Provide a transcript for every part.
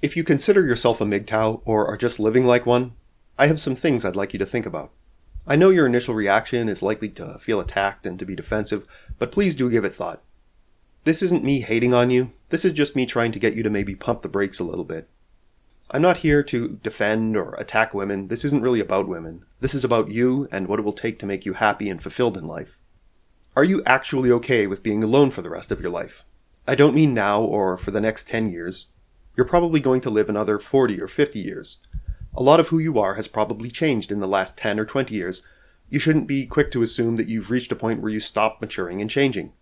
If you consider yourself a MGTOW or are just living like one, I have some things I'd like you to think about. I know your initial reaction is likely to feel attacked and to be defensive, but please do give it thought. This isn't me hating on you, this is just me trying to get you to maybe pump the brakes a little bit. I'm not here to defend or attack women, this isn't really about women. This is about you and what it will take to make you happy and fulfilled in life. Are you actually okay with being alone for the rest of your life? I don't mean now or for the next 10 years. You're probably going to live another 40 or 50 years. A lot of who you are has probably changed in the last 10 or 20 years. You shouldn't be quick to assume that you've reached a point where you stop maturing and changing.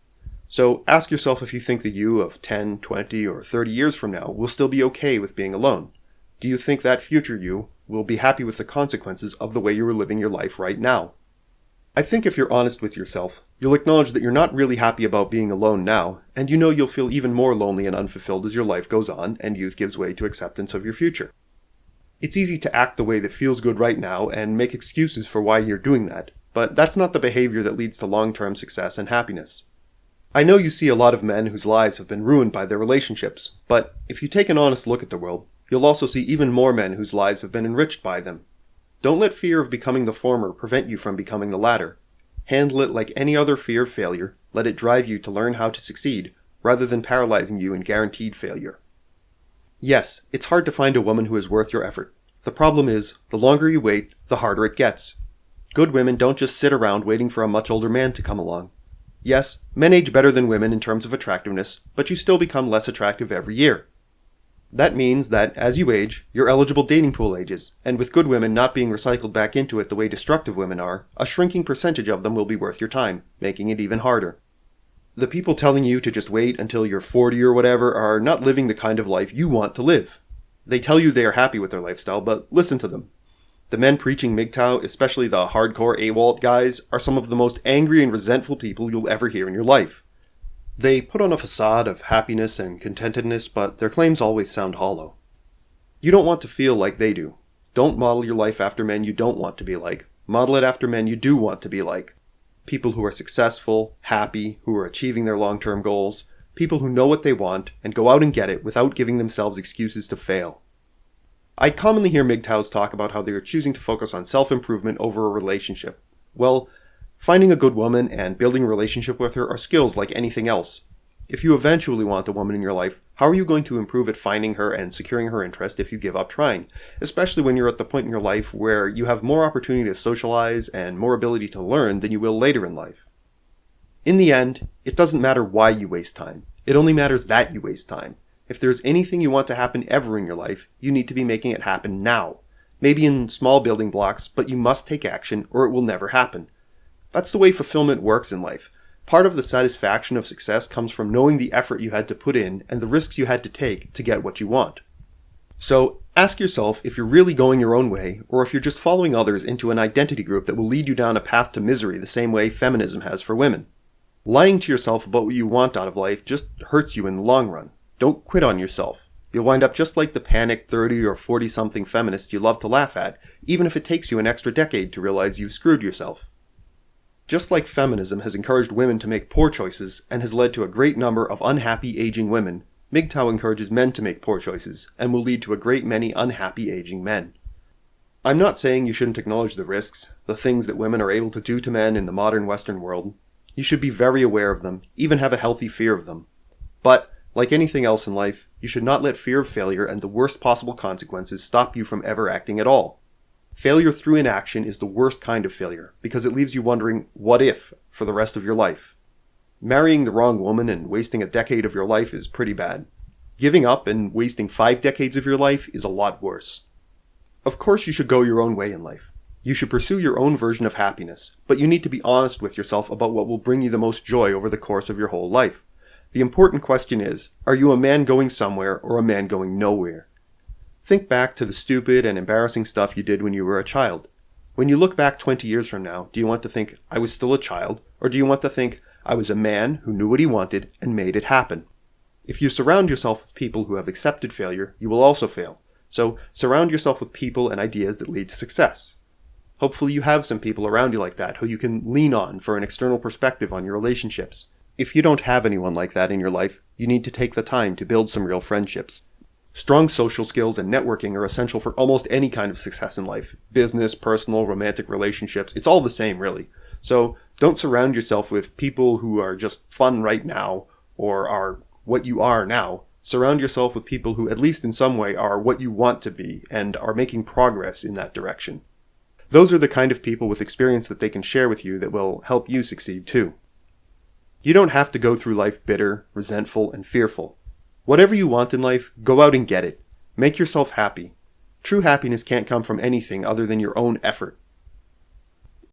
So ask yourself if you think the you of 10, 20, or 30 years from now will still be okay with being alone. Do you think that future you will be happy with the consequences of the way you are living your life right now? I think if you're honest with yourself, you'll acknowledge that you're not really happy about being alone now, and you know you'll feel even more lonely and unfulfilled as your life goes on and youth gives way to acceptance of your future. It's easy to act the way that feels good right now and make excuses for why you're doing that, but that's not the behavior that leads to long-term success and happiness. I know you see a lot of men whose lives have been ruined by their relationships, but if you take an honest look at the world, you'll also see even more men whose lives have been enriched by them. Don't let fear of becoming the former prevent you from becoming the latter. Handle it like any other fear of failure, let it drive you to learn how to succeed, rather than paralyzing you in guaranteed failure. Yes, it's hard to find a woman who is worth your effort. The problem is, the longer you wait, the harder it gets. Good women don't just sit around waiting for a much older man to come along. Yes, men age better than women in terms of attractiveness, but you still become less attractive every year. That means that, as you age, your eligible dating pool ages, and with good women not being recycled back into it the way destructive women are, a shrinking percentage of them will be worth your time, making it even harder. The people telling you to just wait until you're 40 or whatever are not living the kind of life you want to live. They tell you they are happy with their lifestyle, but listen to them. The men preaching MGTOW, especially the hardcore AWOL guys, are some of the most angry and resentful people you'll ever hear in your life. They put on a facade of happiness and contentedness, but their claims always sound hollow. You don't want to feel like they do. Don't model your life after men you don't want to be like. Model it after men you do want to be like. People who are successful, happy, who are achieving their long-term goals. People who know what they want and go out and get it without giving themselves excuses to fail. I commonly hear MGTOWs talk about how they are choosing to focus on self-improvement over a relationship. Well, finding a good woman and building a relationship with her are skills like anything else. If you eventually want a woman in your life, how are you going to improve at finding her and securing her interest if you give up trying? Especially when you're at the point in your life where you have more opportunity to socialize and more ability to learn than you will later in life. In the end, it doesn't matter why you waste time. It only matters that you waste time. If there's anything you want to happen ever in your life, you need to be making it happen now. Maybe in small building blocks, but you must take action or it will never happen. That's the way fulfillment works in life. Part of the satisfaction of success comes from knowing the effort you had to put in and the risks you had to take to get what you want. So ask yourself if you're really going your own way, or if you're just following others into an identity group that will lead you down a path to misery the same way feminism has for women. Lying to yourself about what you want out of life just hurts you in the long run. Don't quit on yourself. You'll wind up just like the panicked 30 or 40-something feminist you love to laugh at, even if it takes you an extra decade to realize you've screwed yourself. Just like feminism has encouraged women to make poor choices and has led to a great number of unhappy aging women, MGTOW encourages men to make poor choices and will lead to a great many unhappy aging men. I'm not saying you shouldn't acknowledge the risks, the things that women are able to do to men in the modern Western world. You should be very aware of them, even have a healthy fear of them. But, like anything else in life, you should not let fear of failure and the worst possible consequences stop you from ever acting at all. Failure through inaction is the worst kind of failure, because it leaves you wondering, what if, for the rest of your life. Marrying the wrong woman and wasting a decade of your life is pretty bad. Giving up and wasting 5 decades of your life is a lot worse. Of course you should go your own way in life. You should pursue your own version of happiness, but you need to be honest with yourself about what will bring you the most joy over the course of your whole life. The important question is, are you a man going somewhere or a man going nowhere? Think back to the stupid and embarrassing stuff you did when you were a child. When you look back 20 years from now, do you want to think, I was still a child? Or do you want to think, I was a man who knew what he wanted and made it happen? If you surround yourself with people who have accepted failure, you will also fail. So surround yourself with people and ideas that lead to success. Hopefully you have some people around you like that who you can lean on for an external perspective on your relationships. If you don't have anyone like that in your life, you need to take the time to build some real friendships. Strong social skills and networking are essential for almost any kind of success in life. Business, personal, romantic relationships, it's all the same, really. So don't surround yourself with people who are just fun right now or are what you are now. Surround yourself with people who, at least in some way, are what you want to be and are making progress in that direction. Those are the kind of people with experience that they can share with you that will help you succeed too. You don't have to go through life bitter, resentful, and fearful. Whatever you want in life, go out and get it. Make yourself happy. True happiness can't come from anything other than your own effort.